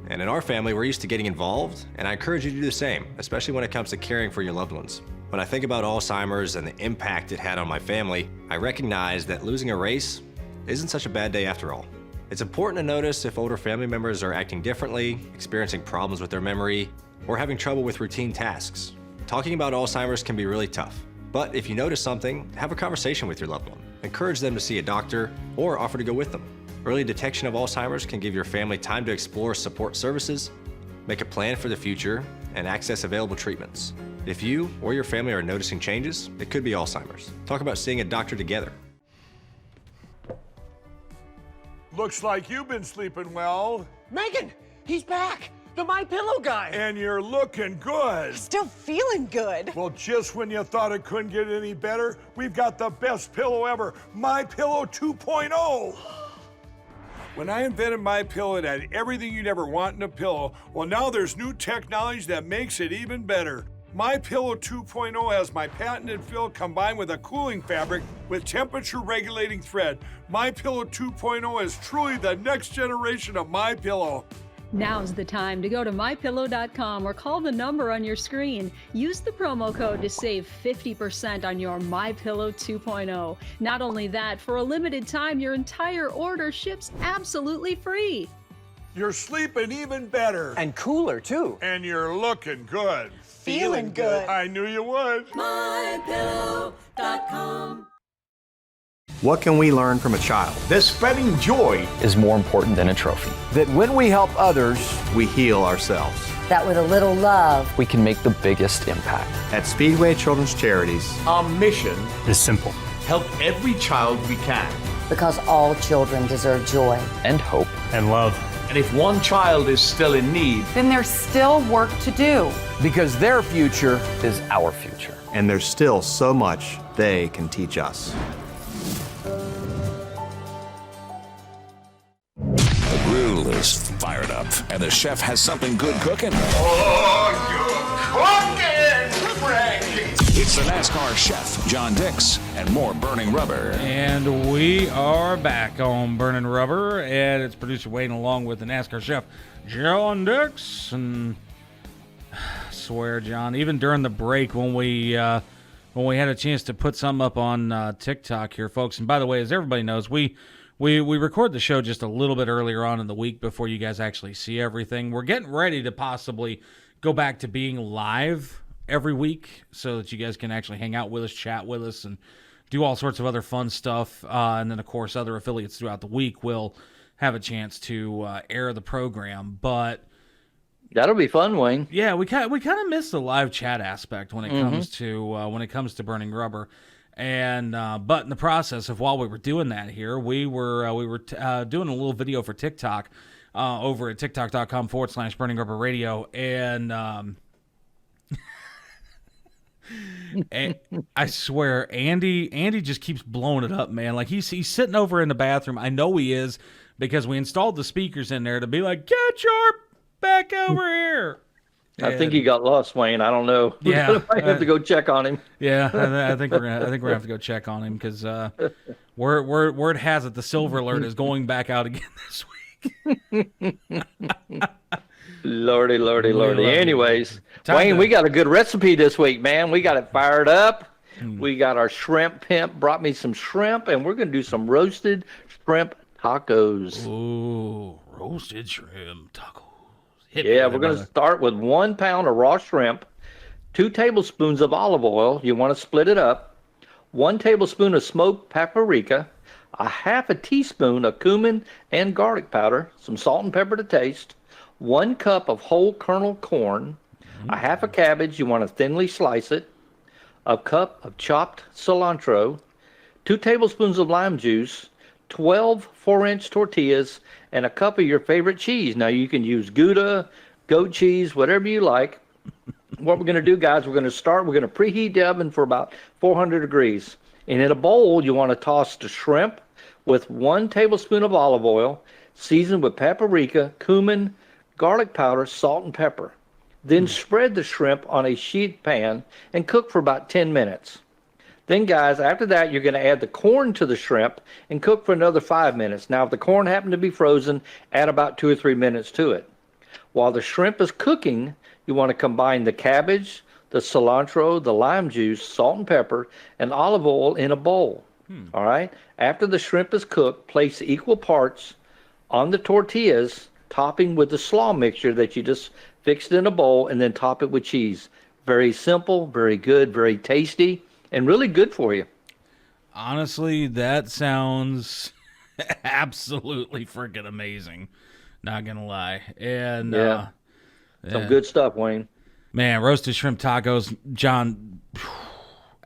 And in our family, we're used to getting involved, and I encourage you to do the same, especially when it comes to caring for your loved ones. When I think about Alzheimer's and the impact it had on my family, I recognize that losing a race isn't such a bad day after all. It's important to notice if older family members are acting differently, experiencing problems with their memory, or having trouble with routine tasks. Talking about Alzheimer's can be really tough, but if you notice something, have a conversation with your loved one. Encourage them to see a doctor or offer to go with them. Early detection of Alzheimer's can give your family time to explore support services, make a plan for the future, and access available treatments. If you or your family are noticing changes, it could be Alzheimer's. Talk about seeing a doctor together. Looks like you've been sleeping well. Megan, he's back. The My Pillow guy. And you're looking good. Still feeling good. Well, just when you thought it couldn't get any better, we've got the best pillow ever, My Pillow 2.0. When I invented My Pillow, it had everything you'd ever want in a pillow. Well, now there's new technology that makes it even better. My Pillow 2.0 has my patented fill combined with a cooling fabric with temperature regulating thread. My Pillow 2.0 is truly the next generation of My Pillow. Now's the time to go to mypillow.com or call the number on your screen. Use the promo code to save 50% on your MyPillow 2.0. Not only that, for a limited time, your entire order ships absolutely free. You're sleeping even better. And cooler, too. And you're looking good. Feeling good. I knew you would. mypillow.com. What can we learn from a child? That spreading joy is more important than a trophy. that when we help others, We heal ourselves. That with a little love, We can make the biggest impact. At Speedway Children's Charities, our mission is simple. help every child we can. because all children deserve joy. And hope. And love. And if one child is still in need, Then there's still work to do. because their future Is our future. and there's still so much they can teach us. The grill is fired up, and the chef has something good cooking. It's the NASCAR chef, John Dix, and more Burning Rubber. And we are back on Burning Rubber, and it's producer Wayne along with the NASCAR chef, John Dix. And I swear, John, even during the break when we had a chance to put some up on TikTok here, folks. And by the way, as everybody knows, we record the show just a little bit earlier on in the week before you guys actually see everything. We're getting ready to possibly go back to being live every week so that you guys can actually hang out with us, chat with us, and do all sorts of other fun stuff. And then, of course, other affiliates throughout the week will have a chance to air the program. But that'll be fun, Wayne. yeah, we kind of miss the live chat aspect when it comes to Burning Rubber. And but in the process of while we were doing that here, we were doing a little video for TikTok over at tiktok.com/Burning Rubber Radio, and and I swear, Andy just keeps blowing it up, man. Like he's sitting over in the bathroom. I know he is, because we installed the speakers in there to be like, "Get your back over here." I think he got lost, Wayne. I don't know. Yeah, I have to go check on him. Yeah, I think we're gonna have to go check on him, because word has it the silver alert is going back out again this week. Lordy. Anyways, Wayne, we got a good recipe this week, man. We got it fired up. We got our shrimp pimp brought me some shrimp, and we're gonna do some roasted shrimp tacos. Ooh, roasted shrimp tacos. Yeah, we're going to start with 1 pound of raw shrimp, 2 tablespoons of olive oil. You want to split it up. 1 tablespoon of smoked paprika, a half a teaspoon of cumin and garlic powder, some salt and pepper to taste, 1 cup of whole kernel corn, a half a cabbage. You want to thinly slice it, a cup of chopped cilantro, 2 tablespoons of lime juice, 12 4-inch tortillas, and a cup of your favorite cheese. Now, you can use Gouda, goat cheese, whatever you like. What we're going to do, guys, we're going to preheat the oven for about 400 degrees. And in a bowl, you want to toss the shrimp with 1 tablespoon of olive oil, seasoned with paprika, cumin, garlic powder, salt, and pepper. Then spread the shrimp on a sheet pan and cook for about 10 minutes. Then, guys, after that, you're going to add the corn to the shrimp and cook for another 5 minutes. Now, if the corn happened to be frozen, add about 2 or 3 minutes to it. While the shrimp is cooking, you want to combine the cabbage, the cilantro, the lime juice, salt and pepper, and olive oil in a bowl. All right? After the shrimp is cooked, place equal parts on the tortillas, topping with the slaw mixture that you just fixed in a bowl, and then top it with cheese. Very simple, very good, very tasty, and really good for you. Honestly, that sounds absolutely freaking amazing. Not gonna lie. And some good stuff, Wayne. Man, roasted shrimp tacos, John,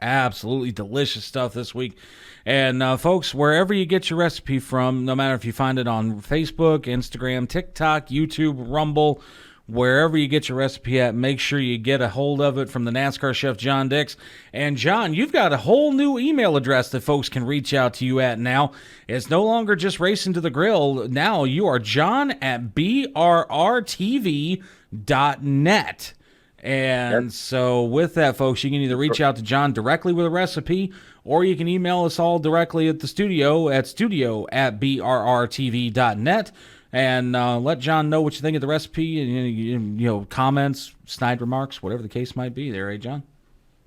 absolutely delicious stuff this week. And folks, wherever you get your recipe from, no matter if you find it on Facebook, Instagram, TikTok, YouTube, Rumble, wherever you get your recipe at, make sure you get a hold of it from the NASCAR chef, John Dix. And, John, you've got a whole new email address that folks can reach out to you at now. It's no longer just Racing to the Grill. Now you are john@brrtv.net. And so with that, folks, you can either reach out to John directly with a recipe, or you can email us all directly at the studio at studio@brrtv.net. And let John know what you think of the recipe, and comments, snide remarks, whatever the case might be there, John?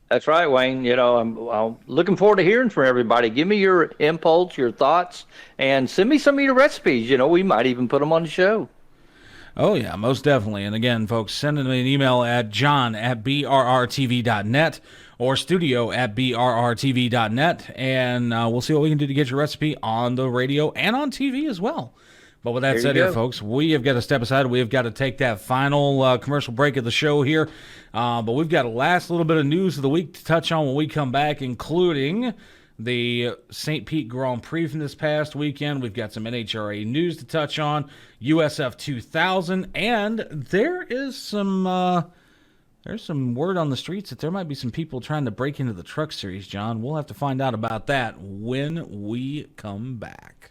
That's right, Wayne. I'm looking forward to hearing from everybody. Give me your impulse, your thoughts, and send me some of your recipes. We might even put them on the show. Oh, yeah, most definitely. And again, folks, send me an email at john@brrtv.net or studio@brrtv.net, and we'll see what we can do to get your recipe on the radio and on TV as well. But with that said here, folks, we have got to step aside. We have got to take that final commercial break of the show here. But we've got a last little bit of news of the week to touch on when we come back, including the St. Pete Grand Prix from this past weekend. We've got some NHRA news to touch on, USF 2000, and there is some there's some word on the streets that there might be some people trying to break into the Truck Series, John. We'll have to find out about that when we come back.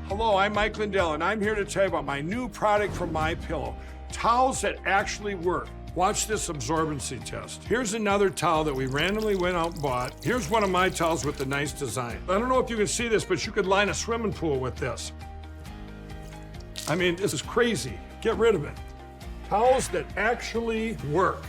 Hello, I'm Mike Lindell, and I'm here to tell you about my new product from MyPillow, towels that actually work. Watch this absorbency test. Here's another towel that we randomly went out and bought. Here's one of my towels with the nice design. I don't know if you can see this, but you could line a swimming pool with this. I mean, this is crazy. Get rid of it. Towels that actually work.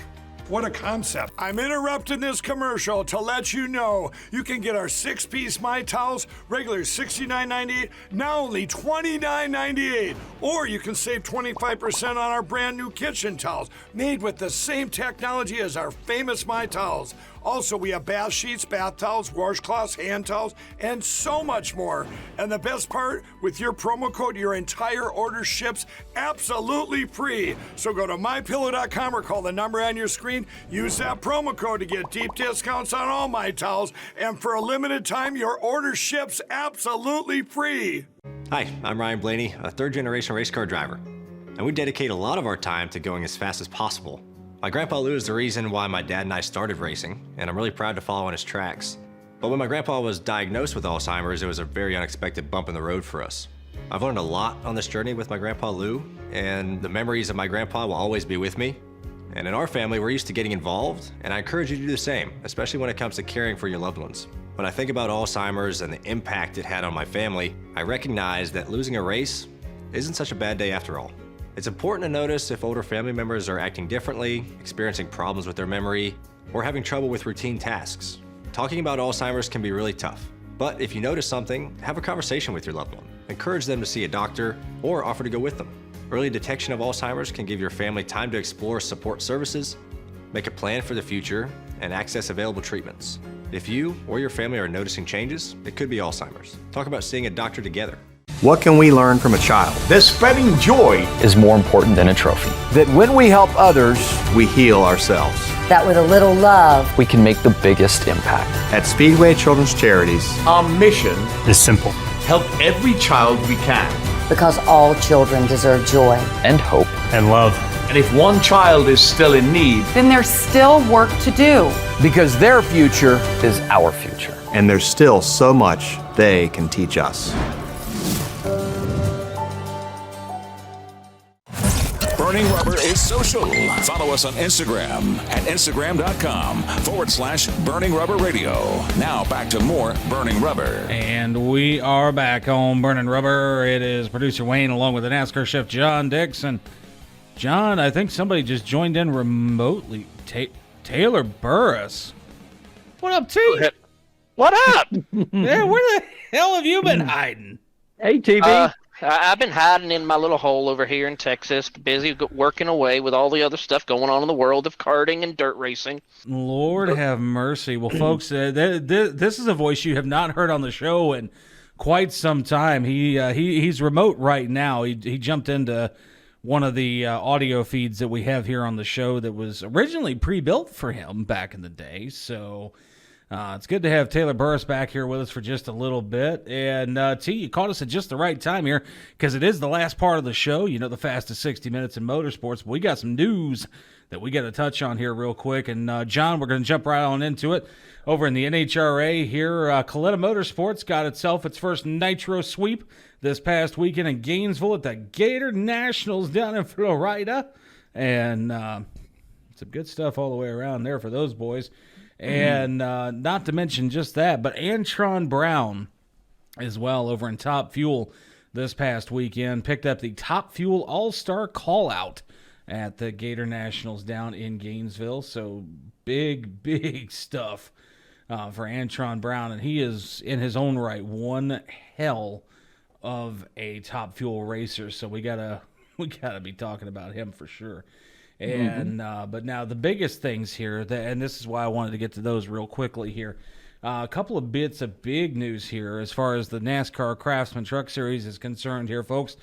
What a concept. I'm interrupting this commercial to let you know you can get our 6-piece My Towels, regular $69.98, now only $29.98. Or you can save 25% on our brand new kitchen towels, made with the same technology as our famous My Towels. Also, we have bath sheets, bath towels, washcloths, hand towels, and so much more. And the best part, with your promo code, your entire order ships absolutely free. So go to mypillow.com or call the number on your screen screen, use that promo code to get deep discounts on all my towels. And for a limited time, your order ships absolutely free. Hi, I'm Ryan Blaney, a third-generation race car driver. And we dedicate a lot of our time to going as fast as possible. My grandpa Lou is the reason why my dad and I started racing, and I'm really proud to follow in his tracks. But when my grandpa was diagnosed with Alzheimer's, it was a very unexpected bump in the road for us. I've learned a lot on this journey with my grandpa Lou, and the memories of my grandpa will always be with me. And in our family, we're used to getting involved, and I encourage you to do the same, especially when it comes to caring for your loved ones. When I think about Alzheimer's and the impact it had on my family, I recognize that losing a race isn't such a bad day after all. It's important to notice if older family members are acting differently, experiencing problems with their memory, or having trouble with routine tasks. Talking about Alzheimer's can be really tough, but if you notice something, have a conversation with your loved one. Encourage them to see a doctor or offer to go with them. Early detection of Alzheimer's can give your family time to explore support services, make a plan for the future, and access available treatments. If you or your family are noticing changes, it could be Alzheimer's. Talk about seeing a doctor together. What can we learn from a child? That spreading joy is more important than a trophy. That when we help others, we heal ourselves. That with a little love, we can make the biggest impact. At Speedway Children's Charities, our mission is simple. Help every child we can. Because all children deserve joy. And hope. And love. And if one child is still in need, then there's still work to do. Because their future is our future. And there's still so much they can teach us. Burning Rubber is social. Follow us on Instagram at Instagram.com/Burning Rubber Radio. Now back to more Burning Rubber. And we are back on Burning Rubber. It is producer Wayne along with the NASCAR chef John Dixon. John, I think somebody just joined in remotely. Taylor Burris. What up, T? What up? Yeah, where the hell have you been hiding? Hey, TV. I've been hiding in my little hole over here in Texas, busy working away with all the other stuff going on in the world of karting and dirt racing. Lord have mercy. Well, folks, this is a voice you have not heard on the show in quite some time. He's remote right now. He jumped into one of the audio feeds that we have here on the show that was originally pre-built for him back in the day. So it's good to have Taylor Burris back here with us for just a little bit. And, T, you caught us at just the right time here because it is the last part of the show. You know, the fastest 60 minutes in motorsports. But we got some news that we got to touch on here real quick. And, John, we're going to jump right on into it. Over in the NHRA here, Coletta Motorsports got itself its first Nitro sweep this past weekend in Gainesville at the Gator Nationals down in Florida. And some good stuff all the way around there for those boys. And not to mention just that, but Antron Brown as well over in Top Fuel this past weekend picked up the Top Fuel All-Star call-out at the Gator Nationals down in Gainesville. So big stuff for Antron Brown. And he is, in his own right, one hell of a Top Fuel racer. So we gotta be talking about him for sure. And but now the biggest things here, and this is why I wanted to get to those real quickly here. A couple of bits of big news here as far as the NASCAR Craftsman Truck Series is concerned here, folks.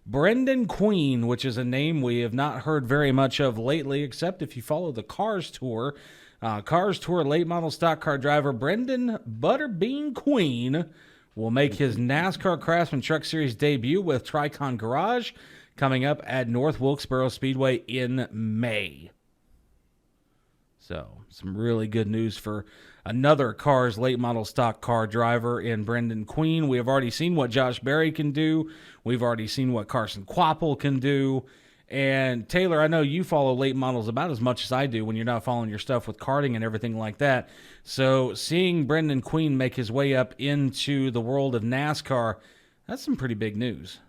Brendan Queen, which is a name we have not heard very much of lately, except if you follow the Cars Tour. Cars Tour late model stock car driver Brendan Butterbean Queen will make his NASCAR Craftsman Truck Series debut with Tricon Garage coming up at North Wilkesboro Speedway in May. So, some really good news for another Cars late model stock car driver in Brendan Queen. We have already seen what Josh Berry can do. We've already seen what Carson Quapple can do. And Taylor, I know you follow late models about as much as I do when you're not following your stuff with karting and everything like that. So, seeing Brendan Queen make his way up into the world of NASCAR, that's some pretty big news.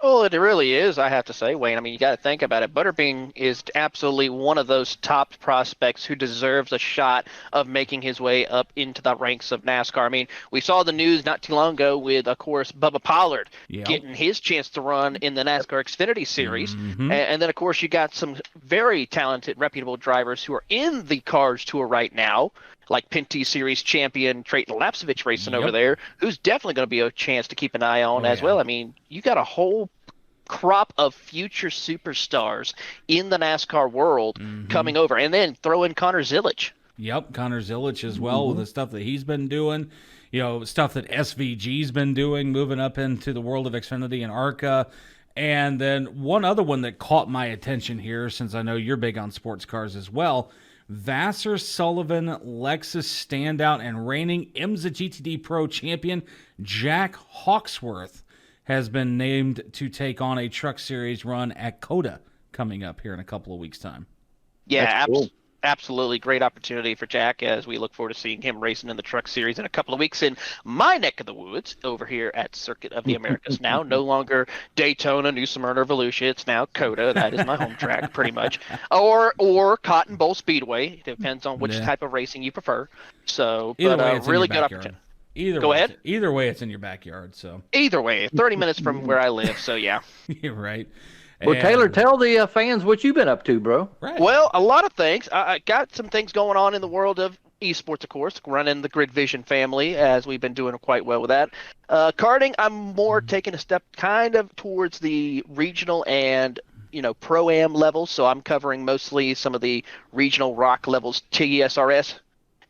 Well, it really is, I have to say, Wayne. I mean, you got to think about it. Butterbean is absolutely one of those top prospects who deserves a shot of making his way up into the ranks of NASCAR. I mean, we saw the news not too long ago with, of course, Bubba Pollard getting his chance to run in the NASCAR Xfinity Series. And then, of course, you got some very talented, reputable drivers who are in the Cars Tour right now, like Pinty Series champion Trayton Lapsevich racing over there, who's definitely going to be a chance to keep an eye on as well. I mean, you got a whole crop of future superstars in the NASCAR world coming over, and then throw in Connor Zilisch. Yep, Connor Zilisch as well, with the stuff that he's been doing, stuff that SVG's been doing, moving up into the world of Xfinity and ARCA. And then one other one that caught my attention here, since I know you're big on sports cars as well, Vassar Sullivan Lexus standout and reigning IMSA GTD Pro champion Jack Hawksworth has been named to take on a Truck Series run at COTA coming up here in a couple of weeks' time. Yeah, absolutely great opportunity for Jack, as we look forward to seeing him racing in the Truck Series in a couple of weeks in my neck of the woods over here at Circuit of the Americas. Now, no longer Daytona, New Smyrna, or Volusia. It's now COTA. That is my home track, pretty much. Or Cotton Bowl Speedway. It depends on which type of racing you prefer. So, really good opportunity. Either way, it's in your backyard. So either way, 30 minutes from where I live. So yeah, you're right. Well, Taylor, tell the fans what you've been up to, bro. Right. Well, a lot of things. I got some things going on in the world of esports, of course, running the Grid Vision family, as we've been doing quite well with that. Karting, I'm more taking a step kind of towards the regional and pro-am levels. So I'm covering mostly some of the regional rock levels, TSRS,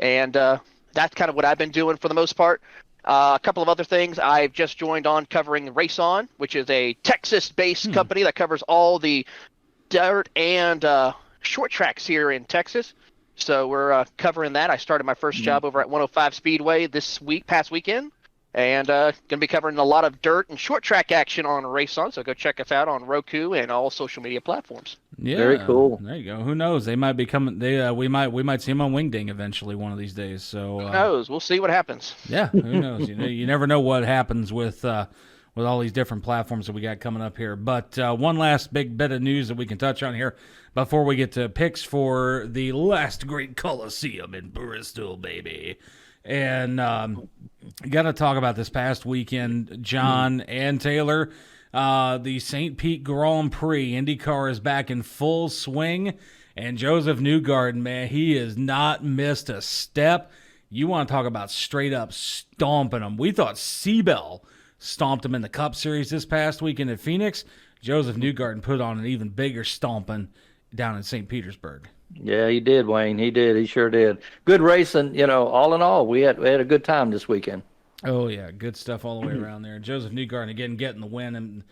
and that's kind of what I've been doing for the most part. A couple of other things. I've just joined on covering Race On, which is a Texas-based company that covers all the dirt and short tracks here in Texas. So we're covering that. I started my first job over at 105 Speedway past weekend, and going to be covering a lot of dirt and short track action on Race On. So go check us out on Roku and all social media platforms. Yeah, very cool. There you go. Who knows? They might be coming. We might see them on Wingding eventually one of these days. So who knows? We'll see what happens. Yeah, who knows? You never know what happens with all these different platforms that we got coming up here. But one last big bit of news that we can touch on here before we get to picks for the last great Coliseum in Bristol, baby. And got to talk about this past weekend, John and Taylor. The St. Pete Grand Prix IndyCar is back in full swing, and Joseph Newgarden, man, he has not missed a step. You want to talk about straight up stomping them. We thought Seabell stomped him in the Cup Series this past weekend at Phoenix. Joseph Newgarden put on an even bigger stomping down in St. Petersburg. Yeah, he did, Wayne. He did. He sure did. Good racing. All in all, we had a good time this weekend. Oh, yeah, good stuff all the way around there. Joseph Newgarden, again, getting the win in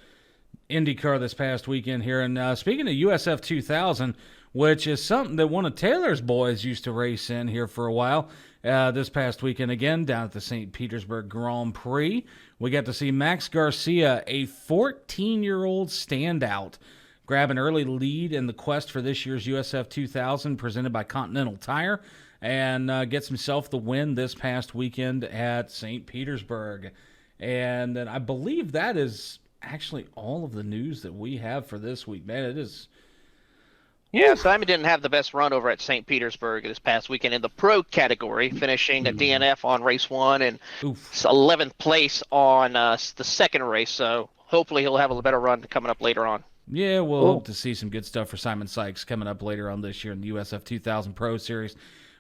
IndyCar this past weekend here. And speaking of USF 2000, which is something that one of Taylor's boys used to race in here for a while, this past weekend, again, down at the St. Petersburg Grand Prix, we got to see Max Garcia, a 14-year-old standout, grab an early lead in the quest for this year's USF 2000 presented by Continental Tire, and gets himself the win this past weekend at St. Petersburg. And then I believe that is actually all of the news that we have for this week. Man, it is... Yeah, Simon didn't have the best run over at St. Petersburg this past weekend in the pro category, finishing a DNF on race 1 and 11th place on the second race. So hopefully he'll have a better run coming up later on. Yeah, we'll hope to see some good stuff for Simon Sykes coming up later on this year in the USF 2000 Pro Series.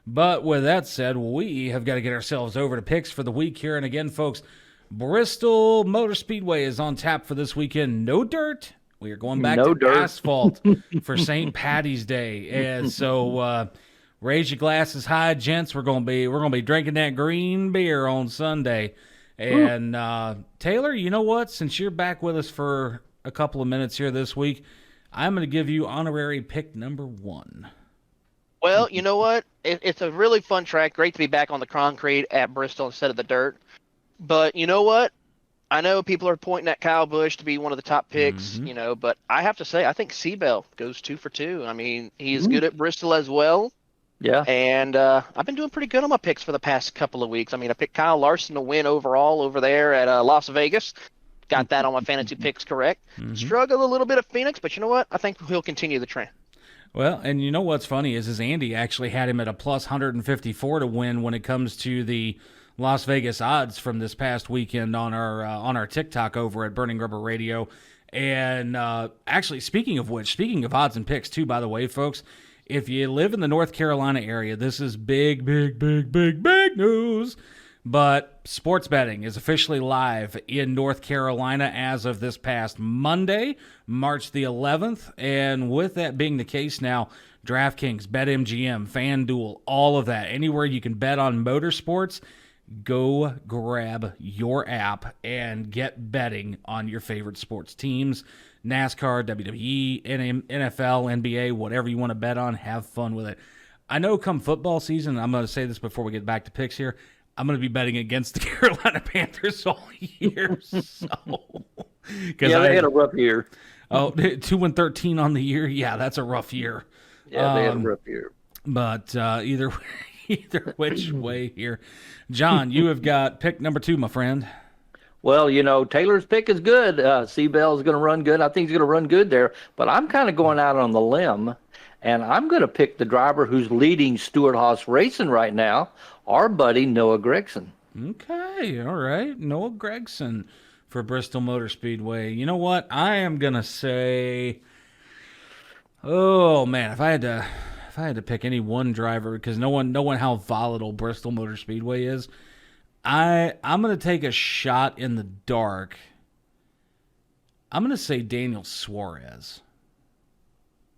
But with that said, we have got to get ourselves over to picks for the week here. And again, folks, Bristol Motor Speedway is on tap for this weekend. No dirt. We are going back to asphalt for St. Patty's Day. And so raise your glasses high, gents. We're going to be drinking that green beer on Sunday. And Taylor, you know what? Since you're back with us for a couple of minutes here this week, I'm going to give you honorary pick number 1. Well, you know what? It's a really fun track. Great to be back on the concrete at Bristol instead of the dirt. But you know what? I know people are pointing at Kyle Busch to be one of the top picks, but I have to say, I think Seabell goes 2 for 2. I mean, he's good at Bristol as well. Yeah. And I've been doing pretty good on my picks for the past couple of weeks. I mean, I picked Kyle Larson to win overall over there at Las Vegas. Got that on my fantasy picks correct. Struggled a little bit at Phoenix, but you know what? I think he'll continue the trend. Well, and you know what's funny is Andy actually had him at a plus 154 to win when it comes to the Las Vegas odds from this past weekend on our TikTok over at Burning Rubber Radio. And actually, speaking of odds and picks too, by the way, folks, if you live in the North Carolina area, this is big news. But sports betting is officially live in North Carolina as of this past Monday, March the 11th. And with that being the case now, DraftKings, BetMGM, FanDuel, all of that, anywhere you can bet on motorsports, go grab your app and get betting on your favorite sports teams. NASCAR, WWE, NFL, NBA, whatever you want to bet on, have fun with it. I know come football season, I'm going to say this before we get back to picks here, I'm going to be betting against the Carolina Panthers all year. So, yeah, they had a rough year. Oh, 2-13 on the year? Yeah, that's a rough year. Yeah, they had a rough year. But either which way here. John, you have got pick number 2, my friend. Well, Taylor's pick is good. Seabell is going to run good. I think he's going to run good there. But I'm kind of going out on the limb, and I'm going to pick the driver who's leading Stewart-Haas Racing right now, our buddy Noah Gragson. Okay, all right. Noah Gragson for Bristol Motor Speedway. You know what? I am going to say, oh, man, if I had to pick any one driver, because knowing how volatile Bristol Motor Speedway is, I'm going to take a shot in the dark. I'm going to say Daniel Suarez.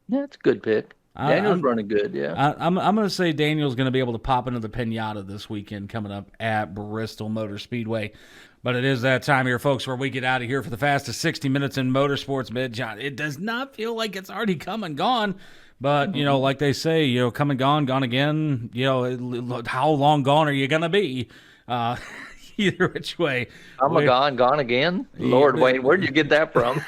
Yeah, that's a good pick. Daniel's running good, yeah. I'm going to say Daniel's going to be able to pop into the Pinata this weekend coming up at Bristol Motor Speedway. But it is that time here, folks, where we get out of here for the fastest 60 minutes in motorsports, John. It does not feel like it's already come and gone. But, like they say, come and gone, gone again. How long gone are you going to be? Either which way. I'm gone again? Lord, Wayne, where'd you get that from?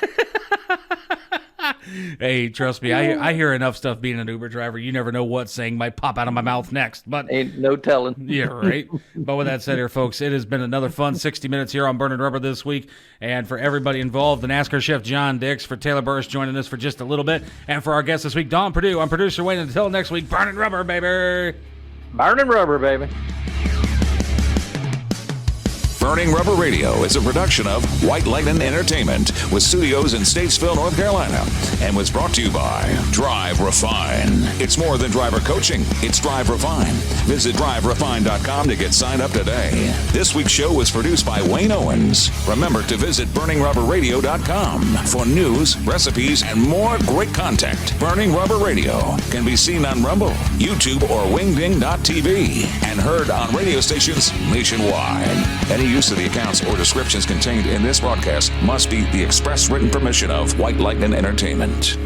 Hey, trust me, I hear enough stuff being an Uber driver. You never know what saying might pop out of my mouth next. But ain't no telling. Yeah, right. But with that said here, folks, it has been another fun 60 minutes here on Burning Rubber this week. And for everybody involved, the NASCAR chef John Dix, for Taylor Burris joining us for just a little bit, and for our guest this week, Dawn Perdue, I'm producer Wayne. Until next week, Burning Rubber, baby. Burning Rubber, baby. Burning Rubber Radio is a production of White Lightning Entertainment with studios in Statesville, North Carolina, and was brought to you by Drive Refine. It's more than driver coaching, it's Drive Refine. Visit driverefine.com to get signed up today. This week's show was produced by Wayne Owens. Remember to visit burningrubberradio.com for news, recipes, and more great content. Burning Rubber Radio can be seen on Rumble, YouTube, or wingding.tv and heard on radio stations nationwide. Any use of the accounts or descriptions contained in this broadcast must be the express written permission of White Lightning Entertainment.